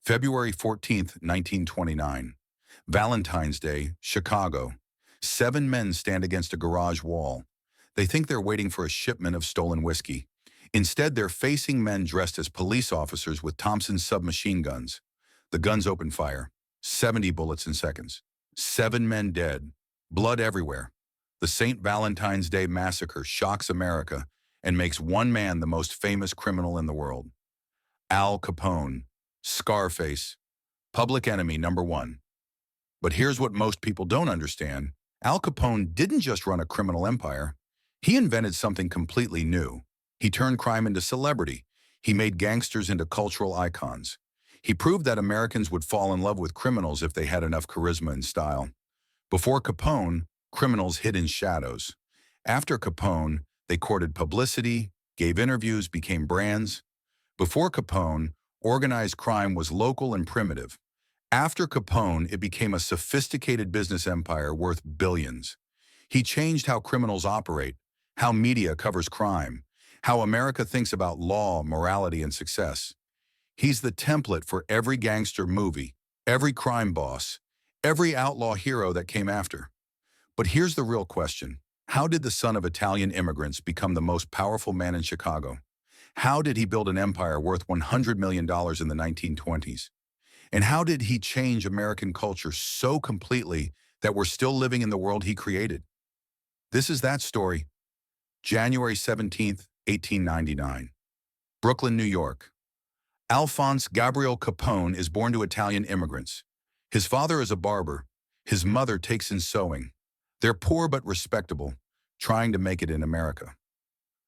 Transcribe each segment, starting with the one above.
February 14th, 1929. Valentine's Day, Chicago. 7 men stand against a garage wall. They think they're waiting for a shipment of stolen whiskey. Instead, they're facing men dressed as police officers with Thompson submachine guns. The guns open fire. 70 bullets in seconds. 7 men dead. Blood everywhere. The St. Valentine's Day Massacre shocks America and makes one man the most famous criminal in the world. Al Capone, Scarface, public enemy number 1. But here's what most people don't understand. Al Capone didn't just run a criminal empire. He invented something completely new. He turned crime into celebrity. He made gangsters into cultural icons. He proved that Americans would fall in love with criminals if they had enough charisma and style. Before Capone, criminals hid in shadows. After Capone, they courted publicity, gave interviews, became brands. Before Capone, organized crime was local and primitive. After Capone, it became a sophisticated business empire worth billions. He changed how criminals operate, how media covers crime, how America thinks about law, morality, and success. He's the template for every gangster movie, every crime boss, every outlaw hero that came after. But here's the real question. How did the son of Italian immigrants become the most powerful man in Chicago? How did he build an empire worth $100 million in the 1920s? And how did he change American culture so completely that we're still living in the world he created? This is that story. January 17th, 1899. Brooklyn, New York. Alphonse Gabriel Capone is born to Italian immigrants. His father is a barber. His mother takes in sewing. They're poor but respectable, trying to make it in America.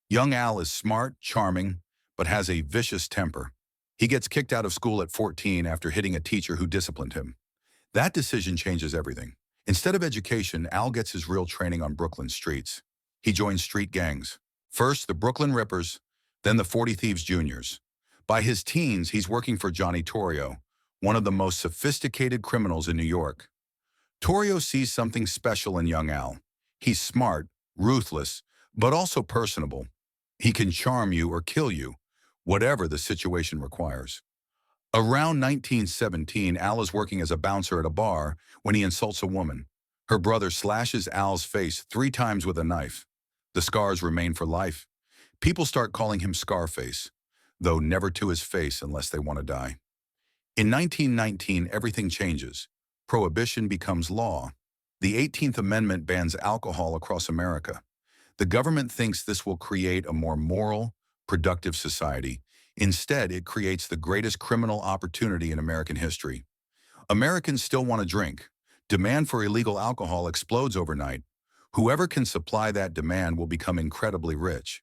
Young Al is smart, charming, but has a vicious temper. He gets kicked out of school at 14 after hitting a teacher who disciplined him. That decision changes everything. Instead of education, Al gets his real training on Brooklyn streets. He joins street gangs. First, the Brooklyn Rippers, then the 40 Thieves Juniors. By his teens, he's working for Johnny Torrio, one of the most sophisticated criminals in New York. Torrio sees something special in young Al. He's smart, ruthless, but also personable. He can charm you or kill you, whatever the situation requires. Around 1917, Al is working as a bouncer at a bar when he insults a woman. Her brother slashes Al's face 3 times with a knife. The scars remain for life. People start calling him Scarface, though never to his face unless they want to die. In 1919, everything changes. Prohibition becomes law. The 18th Amendment bans alcohol across America. The government thinks this will create a more moral, productive society. Instead, it creates the greatest criminal opportunity in American history. Americans still want to drink. Demand for illegal alcohol explodes overnight. Whoever can supply that demand will become incredibly rich.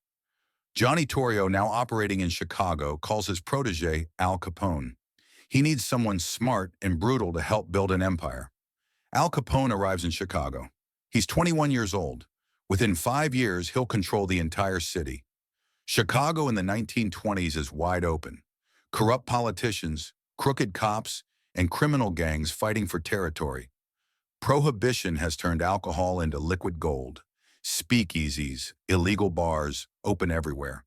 Johnny Torrio, now operating in Chicago, calls his protege Al Capone. He needs someone smart and brutal to help build an empire. Al Capone arrives in Chicago. He's 21 years old. Within 5 years, he'll control the entire city. Chicago in the 1920s is wide open. Corrupt politicians, crooked cops, and criminal gangs fighting for territory. Prohibition has turned alcohol into liquid gold. Speakeasies, illegal bars, open everywhere.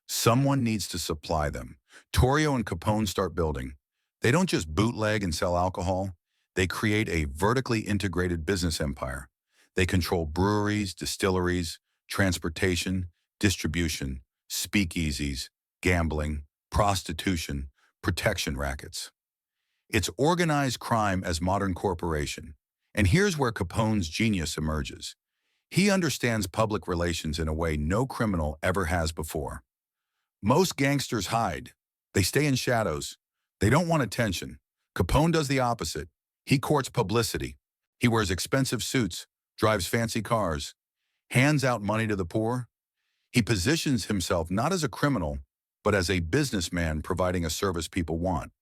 Someone needs to supply them. Torrio and Capone start building. They don't just bootleg and sell alcohol. They create a vertically integrated business empire. They control breweries, distilleries, transportation, distribution, speakeasies, gambling, prostitution, protection rackets. It's organized crime as modern corporation. And here's where Capone's genius emerges. He understands public relations in a way no criminal ever has before. Most gangsters hide. They stay in shadows. They don't want attention. Capone does the opposite. He courts publicity. He wears expensive suits, drives fancy cars, hands out money to the poor. He positions himself not as a criminal, but as a businessman providing a service people want.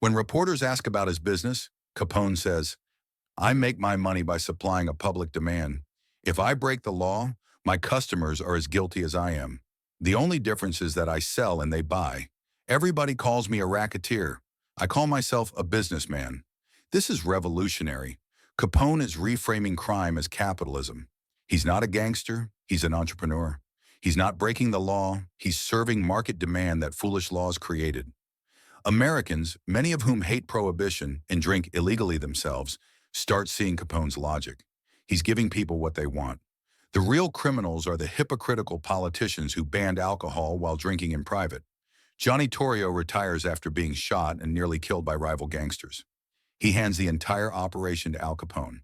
When reporters ask about his business, Capone says, "I make my money by supplying a public demand. If I break the law, my customers are as guilty as I am. The only difference is that I sell and they buy. Everybody calls me a racketeer. I call myself a businessman." This is revolutionary. Capone is reframing crime as capitalism. He's not a gangster, he's an entrepreneur. He's not breaking the law, he's serving market demand that foolish laws created. Americans, many of whom hate Prohibition and drink illegally themselves, start seeing Capone's logic. He's giving people what they want. The real criminals are the hypocritical politicians who banned alcohol while drinking in private. Johnny Torrio retires after being shot and nearly killed by rival gangsters. He hands the entire operation to Al Capone.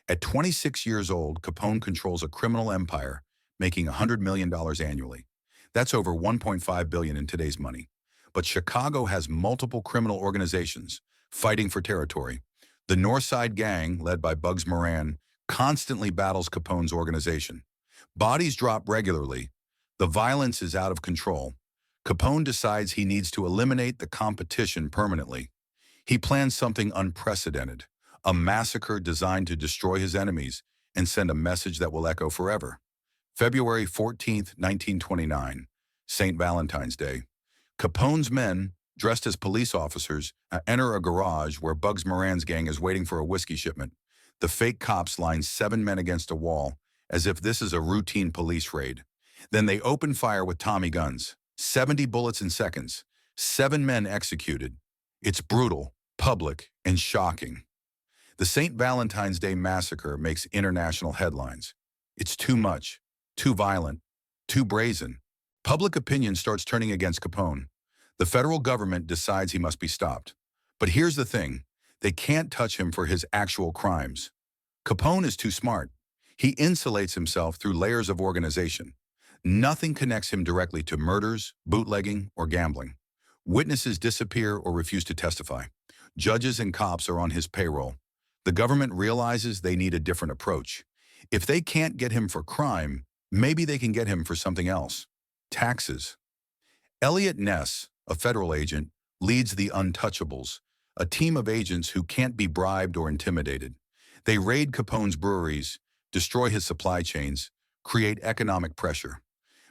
At 26 years old, Capone controls a criminal empire, making $100 million annually. That's over $1.5 billion in today's money. But Chicago has multiple criminal organizations fighting for territory. The North Side Gang, led by Bugs Moran, constantly battles Capone's organization. Bodies drop regularly. The violence is out of control. Capone decides he needs to eliminate the competition permanently. He plans something unprecedented, a massacre designed to destroy his enemies and send a message that will echo forever. February 14, 1929, St. Valentine's Day. Capone's men, dressed as police officers, enter a garage where Bugs Moran's gang is waiting for a whiskey shipment. The fake cops line 7 men against a wall, as if this is a routine police raid. Then they open fire with Tommy guns. 70 bullets in seconds. 7 men executed. It's brutal, public, and shocking. The St. Valentine's Day massacre makes international headlines. It's too much, too violent, too brazen. Public opinion starts turning against Capone. The federal government decides he must be stopped. But here's the thing, they can't touch him for his actual crimes. Capone is too smart. He insulates himself through layers of organization. Nothing connects him directly to murders, bootlegging, or gambling. Witnesses disappear or refuse to testify. Judges and cops are on his payroll. The government realizes they need a different approach. If they can't get him for crime, maybe they can get him for something else. Taxes. Elliot Ness, a federal agent, leads the Untouchables, a team of agents who can't be bribed or intimidated. They raid Capone's breweries, destroy his supply chains, create economic pressure.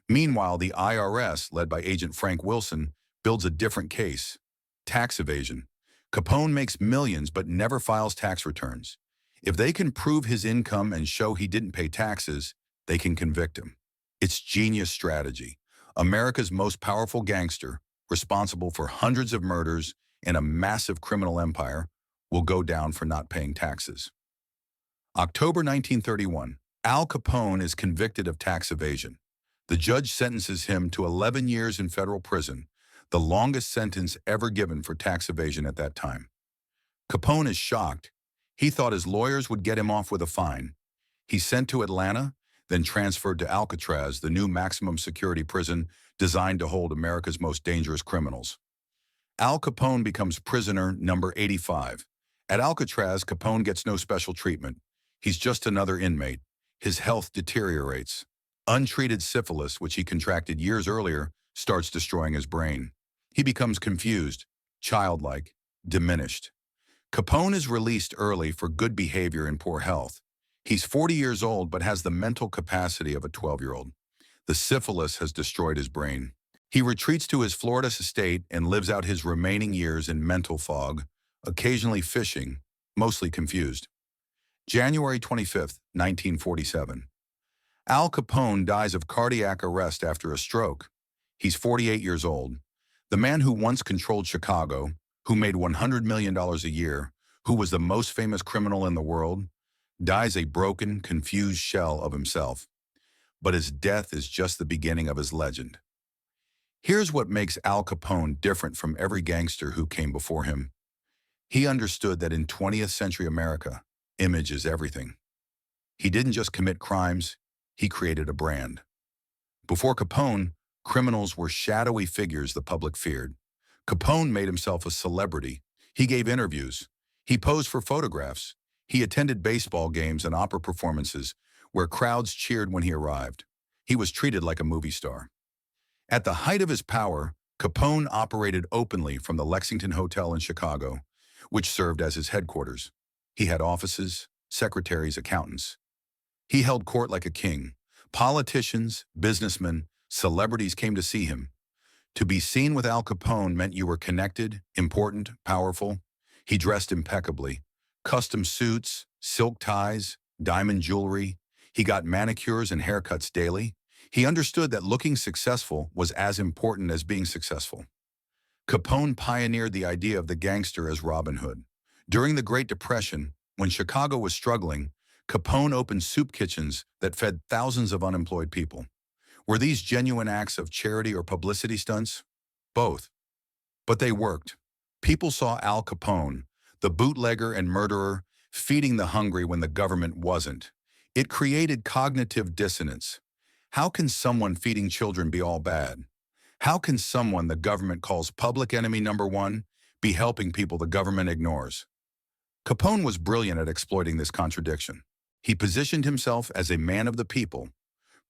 Meanwhile, the IRS, led by Agent Frank Wilson, builds a different case: tax evasion. Capone makes millions but never files tax returns. If they can prove his income and show he didn't pay taxes, they can convict him. It's genius strategy. America's most powerful gangster, responsible for hundreds of murders and a massive criminal empire, will go down for not paying taxes. October 1931, Al Capone is convicted of tax evasion. The judge sentences him to 11 years in federal prison, the longest sentence ever given for tax evasion at that time. Capone is shocked. He thought his lawyers would get him off with a fine. He's sent to Atlanta, then transferred to Alcatraz, the new maximum security prison designed to hold America's most dangerous criminals. Al Capone becomes prisoner number 85. At Alcatraz, Capone gets no special treatment. He's just another inmate. His health deteriorates. Untreated syphilis, which he contracted years earlier, starts destroying his brain. He becomes confused, childlike, diminished. Capone is released early for good behavior and poor health. He's 40 years old but has the mental capacity of a 12-year-old. The syphilis has destroyed his brain. He retreats to his Florida estate and lives out his remaining years in mental fog, occasionally fishing, mostly confused. January 25, 1947. Al Capone dies of cardiac arrest after a stroke. He's 48 years old. The man who once controlled Chicago, who made $100 million a year, who was the most famous criminal in the world, dies a broken, confused shell of himself. But his death is just the beginning of his legend. Here's what makes Al Capone different from every gangster who came before him. He understood that in 20th century America, image is everything. He didn't just commit crimes, he created a brand. Before Capone, criminals were shadowy figures the public feared. Capone made himself a celebrity. He gave interviews. He posed for photographs. He attended baseball games and opera performances where crowds cheered when he arrived. He was treated like a movie star. At the height of his power, Capone operated openly from the Lexington Hotel in Chicago, which served as his headquarters. He had offices, secretaries, accountants. He held court like a king. Politicians, businessmen, celebrities came to see him. To be seen with Al Capone meant you were connected, important, powerful. He dressed impeccably. Custom suits, silk ties, diamond jewelry. He got manicures and haircuts daily. He understood that looking successful was as important as being successful. Capone pioneered the idea of the gangster as Robin Hood. During the Great Depression, when Chicago was struggling, Capone opened soup kitchens that fed thousands of unemployed people. Were these genuine acts of charity or publicity stunts? Both. But they worked. People saw Al Capone, the bootlegger and murderer, feeding the hungry when the government wasn't. It created cognitive dissonance. How can someone feeding children be all bad? How can someone the government calls public enemy number one be helping people the government ignores? Capone was brilliant at exploiting this contradiction. He positioned himself as a man of the people,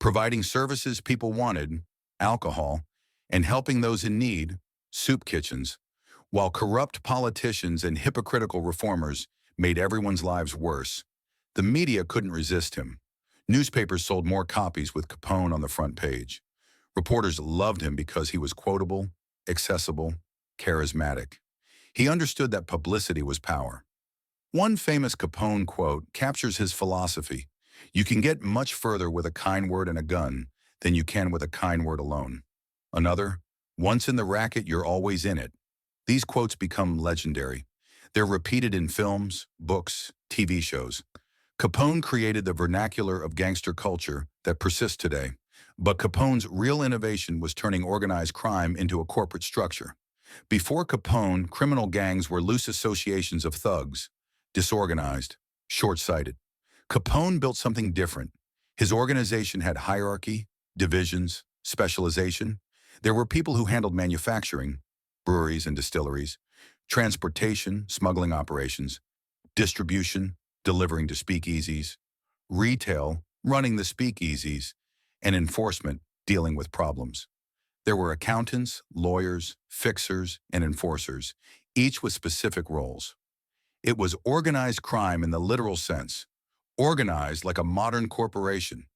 providing services people wanted, alcohol, and helping those in need, soup kitchens, while corrupt politicians and hypocritical reformers made everyone's lives worse. The media couldn't resist him. Newspapers sold more copies with Capone on the front page. Reporters loved him because he was quotable, accessible, charismatic. He understood that publicity was power. One famous Capone quote captures his philosophy: "You can get much further with a kind word and a gun than you can with a kind word alone." Another, "Once in the racket, you're always in it." These quotes become legendary. They're repeated in films, books, TV shows. Capone created the vernacular of gangster culture that persists today. But Capone's real innovation was turning organized crime into a corporate structure. Before Capone, criminal gangs were loose associations of thugs, disorganized, short-sighted. Capone built something different. His organization had hierarchy, divisions, specialization. There were people who handled manufacturing, breweries and distilleries, transportation, smuggling operations, distribution, delivering to speakeasies, retail, running the speakeasies, and enforcement, dealing with problems. There were accountants, lawyers, fixers, and enforcers, each with specific roles. It was organized crime in the literal sense, organized like a modern corporation.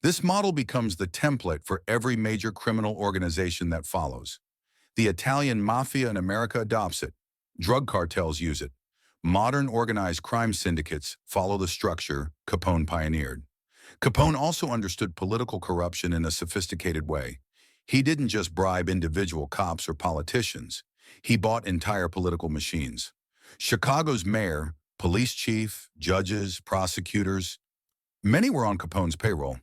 This model becomes the template for every major criminal organization that follows. The Italian mafia in America adopts it. Drug cartels use it. Modern organized crime syndicates follow the structure Capone pioneered. Capone also understood political corruption in a sophisticated way. He didn't just bribe individual cops or politicians. He bought entire political machines. Chicago's mayor, police chief, judges, prosecutors, many were on Capone's payroll.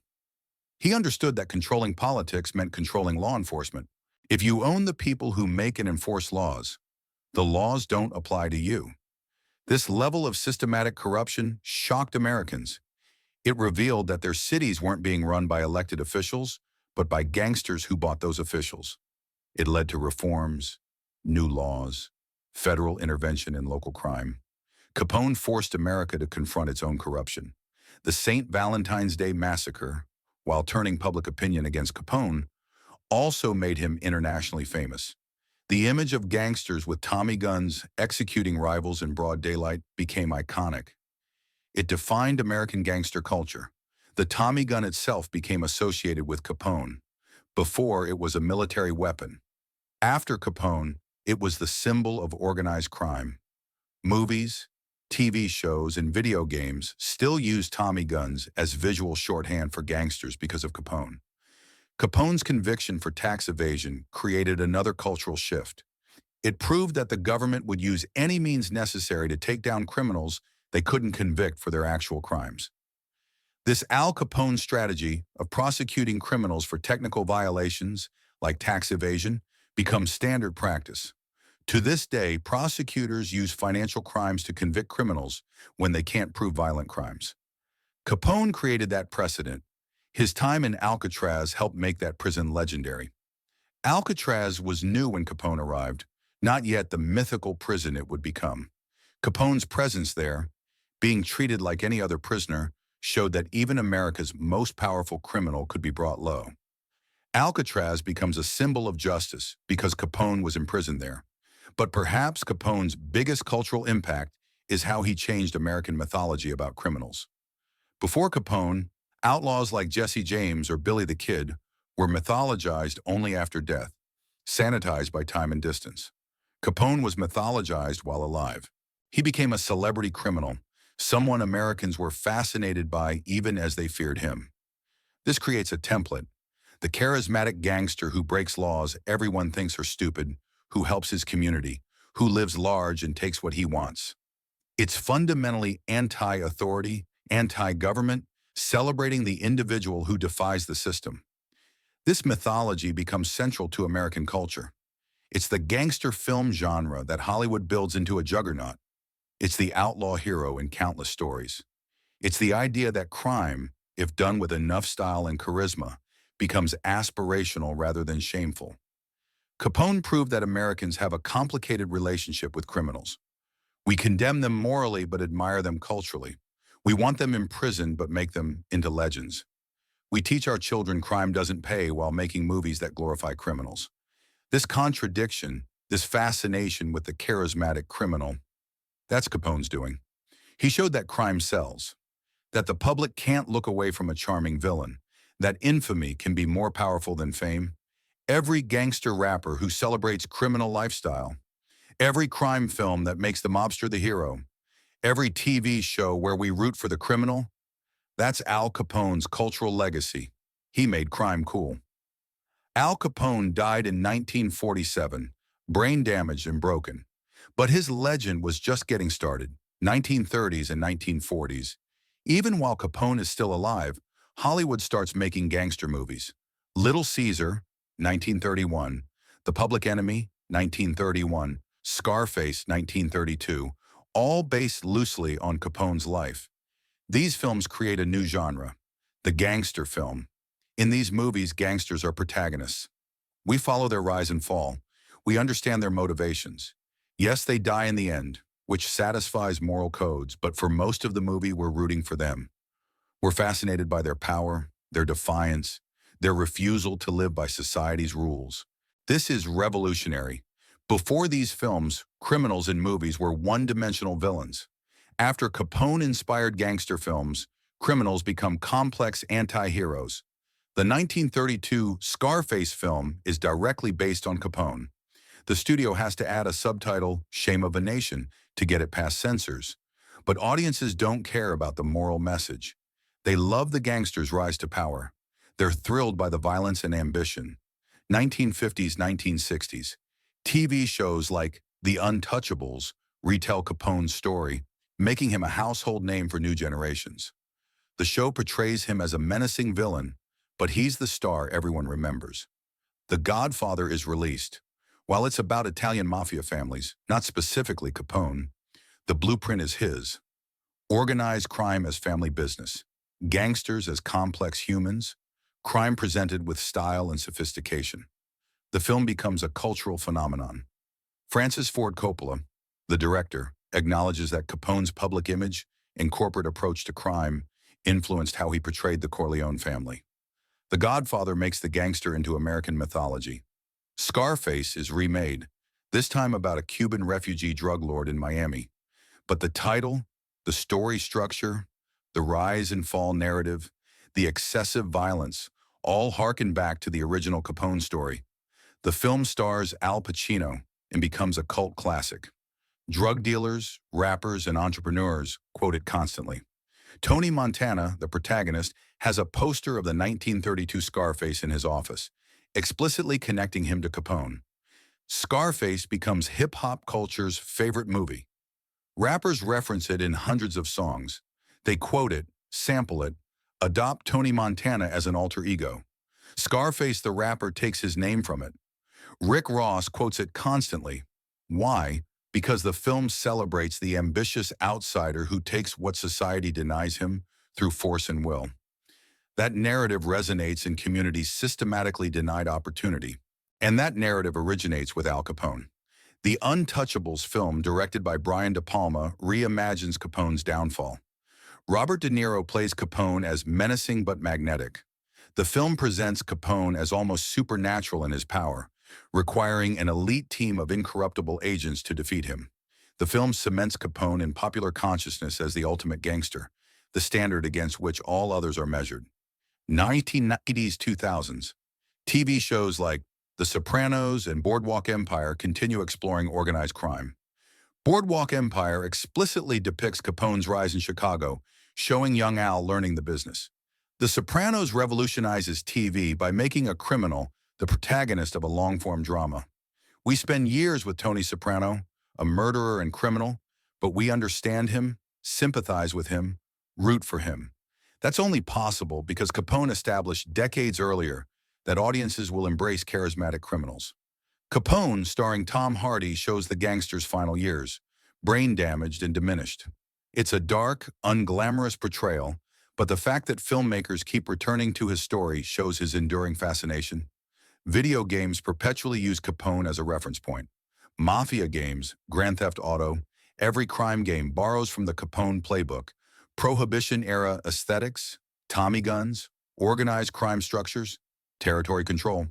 He understood that controlling politics meant controlling law enforcement. If you own the people who make and enforce laws, the laws don't apply to you. This level of systematic corruption shocked Americans. It revealed that their cities weren't being run by elected officials, but by gangsters who bought those officials. It led to reforms, new laws, federal intervention in local crime. Capone forced America to confront its own corruption. The St. Valentine's Day Massacre, while turning public opinion against Capone, also made him internationally famous. The image of gangsters with Tommy guns executing rivals in broad daylight became iconic. It defined American gangster culture. The Tommy gun itself became associated with Capone. Before, it was a military weapon. After Capone, it was the symbol of organized crime. Movies, TV shows, and video games still use Tommy guns as visual shorthand for gangsters because of Capone. Capone's conviction for tax evasion created another cultural shift. It proved that the government would use any means necessary to take down criminals they couldn't convict for their actual crimes. This Al Capone strategy of prosecuting criminals for technical violations, like tax evasion, becomes standard practice. To this day, prosecutors use financial crimes to convict criminals when they can't prove violent crimes. Capone created that precedent. His time in Alcatraz helped make that prison legendary. Alcatraz was new when Capone arrived, not yet the mythical prison it would become. Capone's presence there, being treated like any other prisoner, showed that even America's most powerful criminal could be brought low. Alcatraz becomes a symbol of justice because Capone was imprisoned there. But perhaps Capone's biggest cultural impact is how he changed American mythology about criminals. Before Capone, outlaws like Jesse James or Billy the Kid were mythologized only after death, sanitized by time and distance. Capone was mythologized while alive. He became a celebrity criminal, someone Americans were fascinated by even as they feared him. This creates a template. The charismatic gangster who breaks laws everyone thinks are stupid, who helps his community, who lives large and takes what he wants. It's fundamentally anti-authority, anti-government, celebrating the individual who defies the system. This mythology becomes central to American culture. It's the gangster film genre that Hollywood builds into a juggernaut. It's the outlaw hero in countless stories. It's the idea that crime, if done with enough style and charisma, becomes aspirational rather than shameful. Capone proved that Americans have a complicated relationship with criminals. We condemn them morally but admire them culturally. We want them imprisoned but make them into legends. We teach our children crime doesn't pay while making movies that glorify criminals. This contradiction, this fascination with the charismatic criminal, that's Capone's doing. He showed that crime sells, that the public can't look away from a charming villain, that infamy can be more powerful than fame. Every gangster rapper who celebrates criminal lifestyle, every crime film that makes the mobster the hero, every TV show where we root for the criminal, that's Al Capone's cultural legacy. He made crime cool. Al Capone died in 1947, brain damaged and broken. But his legend was just getting started, 1930s and 1940s. Even while Capone is still alive, Hollywood starts making gangster movies. Little Caesar, 1931, The Public Enemy, 1931, Scarface, 1932, all based loosely on Capone's life. These films create a new genre, the gangster film. In these movies, gangsters are protagonists. We follow their rise and fall. We understand their motivations. Yes, they die in the end, which satisfies moral codes, but for most of the movie, we're rooting for them. We're fascinated by their power, their defiance, their refusal to live by society's rules. This is revolutionary. Before these films, criminals in movies were one-dimensional villains. After Capone-inspired gangster films, criminals become complex anti-heroes. The 1932 Scarface film is directly based on Capone. The studio has to add a subtitle, Shame of a Nation, to get it past censors. But audiences don't care about the moral message. They love the gangsters' rise to power. They're thrilled by the violence and ambition. 1950s, 1960s. TV shows like The Untouchables retell Capone's story, making him a household name for new generations. The show portrays him as a menacing villain, but he's the star everyone remembers. The Godfather is released. While it's about Italian mafia families, not specifically Capone, the blueprint is his. Organized crime as family business, gangsters as complex humans, crime presented with style and sophistication. The film becomes a cultural phenomenon. Francis Ford Coppola, the director, acknowledges that Capone's public image and corporate approach to crime influenced how he portrayed the Corleone family. The Godfather makes the gangster into American mythology. Scarface is remade, this time about a Cuban refugee drug lord in Miami. But the title, the story structure, the rise and fall narrative, the excessive violence, all harken back to the original Capone story. The film stars Al Pacino and becomes a cult classic. Drug dealers, rappers, and entrepreneurs quote it constantly. Tony Montana, the protagonist, has a poster of the 1932 Scarface in his office, explicitly connecting him to Capone. Scarface becomes hip-hop culture's favorite movie. Rappers reference it in hundreds of songs. They quote it, sample it, adopt Tony Montana as an alter ego. Scarface the rapper takes his name from it. Rick Ross quotes it constantly. Why? Because the film celebrates the ambitious outsider who takes what society denies him through force and will. That narrative resonates in communities systematically denied opportunity. And that narrative originates with Al Capone. The Untouchables film, directed by Brian De Palma, reimagines Capone's downfall. Robert De Niro plays Capone as menacing but magnetic. The film presents Capone as almost supernatural in his power, requiring an elite team of incorruptible agents to defeat him. The film cements Capone in popular consciousness as the ultimate gangster, the standard against which all others are measured. 1990s, 2000s. TV shows like The Sopranos and Boardwalk Empire continue exploring organized crime. Boardwalk Empire explicitly depicts Capone's rise in Chicago, showing young Al learning the business. The Sopranos revolutionizes TV by making a criminal the protagonist of a long-form drama. We spend years with Tony Soprano, a murderer and criminal, but we understand him, sympathize with him, root for him. That's only possible because Capone established decades earlier that audiences will embrace charismatic criminals. Capone, starring Tom Hardy, shows the gangster's final years, brain damaged and diminished. It's a dark, unglamorous portrayal, but the fact that filmmakers keep returning to his story shows his enduring fascination. Video games perpetually use Capone as a reference point. Mafia games, Grand Theft Auto, every crime game borrows from the Capone playbook. Prohibition-era aesthetics, Tommy guns, organized crime structures, territory control.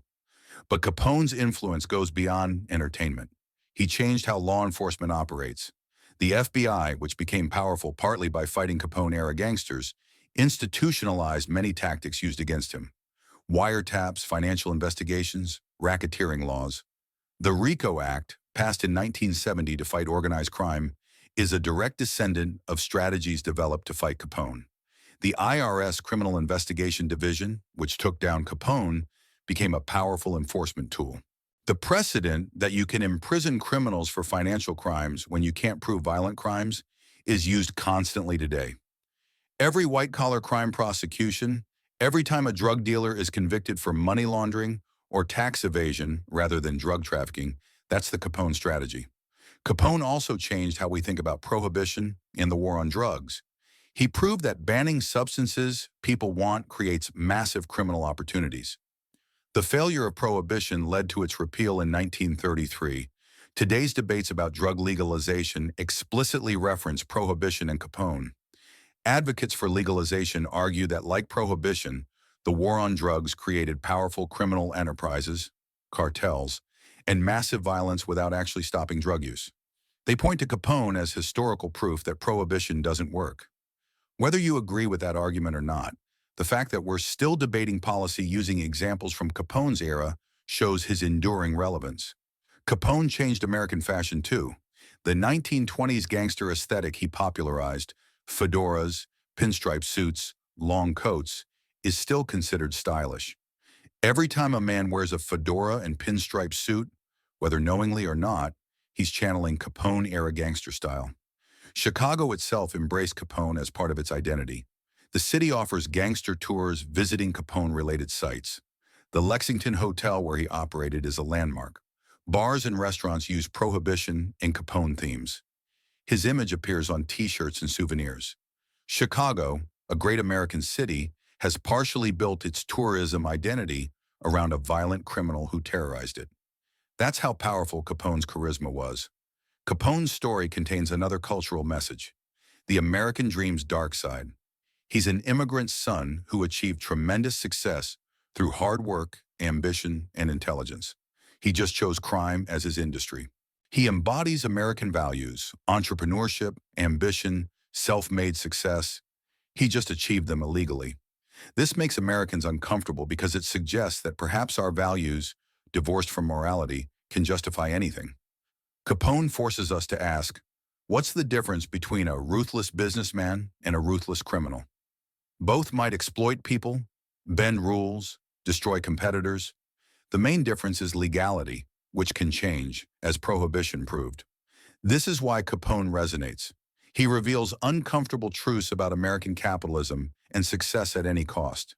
But Capone's influence goes beyond entertainment. He changed how law enforcement operates. The FBI, which became powerful partly by fighting Capone-era gangsters, institutionalized many tactics used against him. Wiretaps, financial investigations, racketeering laws. The RICO Act, passed in 1970 to fight organized crime, is a direct descendant of strategies developed to fight Capone. The IRS Criminal Investigation Division, which took down Capone, became a powerful enforcement tool. The precedent that you can imprison criminals for financial crimes when you can't prove violent crimes is used constantly today. Every white-collar crime prosecution, every time a drug dealer is convicted for money laundering or tax evasion rather than drug trafficking, that's the Capone strategy. Capone also changed how we think about prohibition and the war on drugs. He proved that banning substances people want creates massive criminal opportunities. The failure of prohibition led to its repeal in 1933. Today's debates about drug legalization explicitly reference prohibition and Capone. Advocates for legalization argue that, like prohibition, the war on drugs created powerful criminal enterprises, cartels, and massive violence without actually stopping drug use. They point to Capone as historical proof that prohibition doesn't work. Whether you agree with that argument or not, the fact that we're still debating policy using examples from Capone's era shows his enduring relevance. Capone changed American fashion too. The 1920s gangster aesthetic he popularized, fedoras, pinstripe suits, long coats, is still considered stylish. Every time a man wears a fedora and pinstripe suit, whether knowingly or not, he's channeling Capone-era gangster style. Chicago itself embraced Capone as part of its identity. The city offers gangster tours visiting Capone-related sites. The Lexington Hotel where he operated is a landmark. Bars and restaurants use Prohibition and Capone themes. His image appears on T-shirts and souvenirs. Chicago, a great American city, has partially built its tourism identity around a violent criminal who terrorized it. That's how powerful Capone's charisma was. Capone's story contains another cultural message: the American dream's dark side. He's an immigrant son who achieved tremendous success through hard work, ambition, and intelligence. He just chose crime as his industry. He embodies American values: entrepreneurship, ambition, self-made success. He just achieved them illegally. This makes Americans uncomfortable because it suggests that perhaps our values, divorced from morality, can justify anything. Capone forces us to ask, what's the difference between a ruthless businessman and a ruthless criminal? Both might exploit people, bend rules, destroy competitors. The main difference is legality, which can change, as Prohibition proved. This is why Capone resonates. He reveals uncomfortable truths about American capitalism and success at any cost.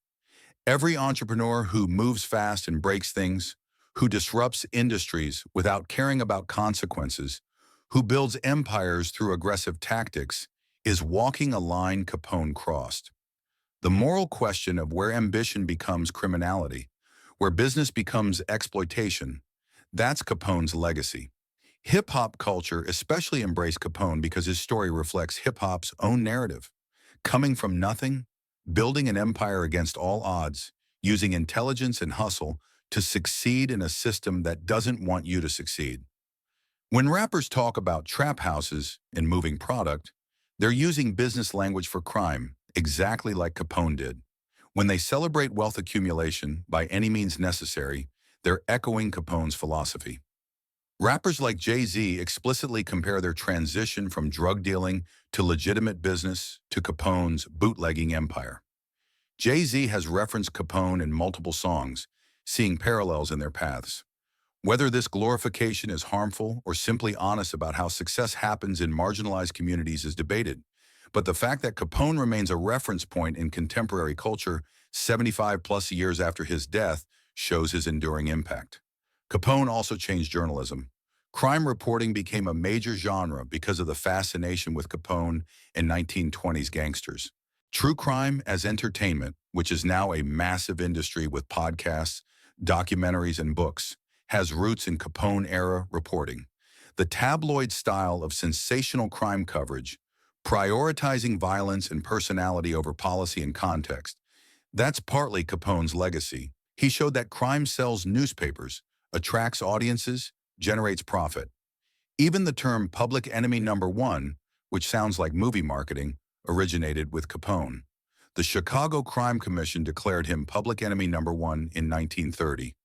Every entrepreneur who moves fast and breaks things, who disrupts industries without caring about consequences, who builds empires through aggressive tactics, is walking a line Capone crossed. The moral question of where ambition becomes criminality, where business becomes exploitation, that's Capone's legacy. Hip-hop culture especially embraced Capone because his story reflects hip-hop's own narrative. Coming from nothing, building an empire against all odds, using intelligence and hustle to succeed in a system that doesn't want you to succeed. When rappers talk about trap houses and moving product, they're using business language for crime, exactly like Capone did. When they celebrate wealth accumulation by any means necessary, they're echoing Capone's philosophy. Rappers like Jay-Z explicitly compare their transition from drug dealing to legitimate business to Capone's bootlegging empire. Jay-Z has referenced Capone in multiple songs, seeing parallels in their paths. Whether this glorification is harmful or simply honest about how success happens in marginalized communities is debated. But the fact that Capone remains a reference point in contemporary culture 75 plus years after his death shows his enduring impact. Capone also changed journalism. Crime reporting became a major genre because of the fascination with Capone and 1920s gangsters. True crime as entertainment, which is now a massive industry with podcasts, documentaries, and books, has roots in Capone-era reporting. The tabloid style of sensational crime coverage, prioritizing violence and personality over policy and context, that's partly Capone's legacy. He showed that crime sells newspapers, attracts audiences, generates profit. Even the term public enemy number one, which sounds like movie marketing, originated with Capone. The Chicago Crime Commission declared him public enemy number one in 1930.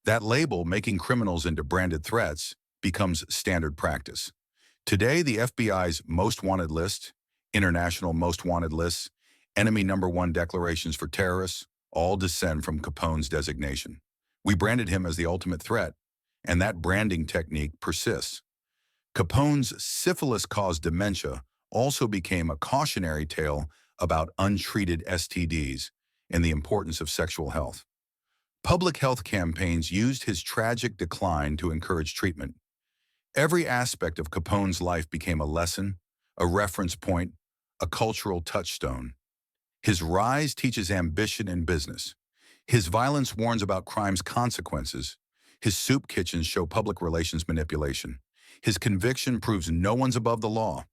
That label, making criminals into branded threats, becomes standard practice. Today, the FBI's most wanted list, international most wanted lists, enemy number one declarations for terrorists, all descend from Capone's designation. We branded him as the ultimate threat, and that branding technique persists. Capone's syphilis-caused dementia also became a cautionary tale about untreated STDs and the importance of sexual health. Public health campaigns used his tragic decline to encourage treatment. Every aspect of Capone's life became a lesson, a reference point, a cultural touchstone. His rise teaches ambition in business. His violence warns about crime's consequences. His soup kitchens show public relations manipulation. His conviction proves no one's above the law.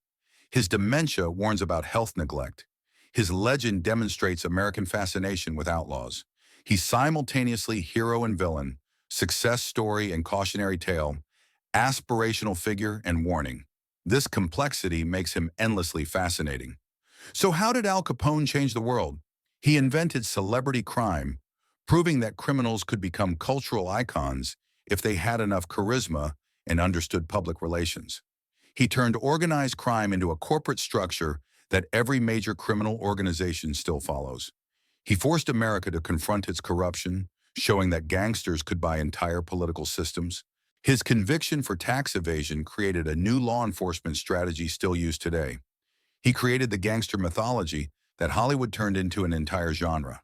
His dementia warns about health neglect. His legend demonstrates American fascination with outlaws. He's simultaneously hero and villain, success story and cautionary tale, aspirational figure and warning. This complexity makes him endlessly fascinating. So how did Al Capone change the world? He invented celebrity crime, proving that criminals could become cultural icons if they had enough charisma and understood public relations. He turned organized crime into a corporate structure that every major criminal organization still follows. He forced America to confront its corruption, showing that gangsters could buy entire political systems. His conviction for tax evasion created a new law enforcement strategy still used today. He created the gangster mythology that Hollywood turned into an entire genre.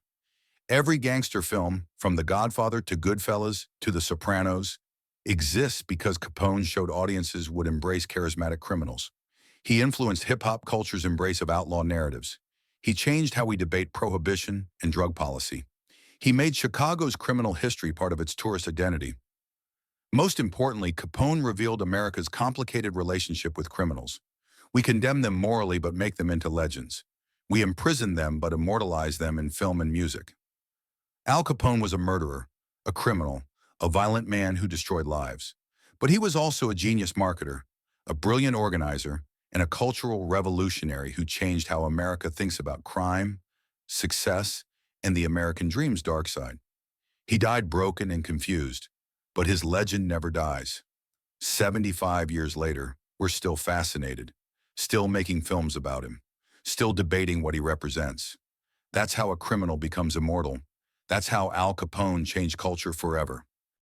Every gangster film, from The Godfather to Goodfellas to The Sopranos, exists because Capone showed audiences would embrace charismatic criminals. He influenced hip-hop culture's embrace of outlaw narratives. He changed how we debate prohibition and drug policy. He made Chicago's criminal history part of its tourist identity. Most importantly, Capone revealed America's complicated relationship with criminals. We condemn them morally but make them into legends. We imprison them but immortalize them in film and music. Al Capone was a murderer, a criminal, a violent man who destroyed lives. But he was also a genius marketer, a brilliant organizer, and a cultural revolutionary who changed how America thinks about crime, success, and the American dream's dark side. He died broken and confused, but his legend never dies. 75 years later, we're still fascinated, still making films about him, still debating what he represents. That's how a criminal becomes immortal. That's how Al Capone changed culture forever.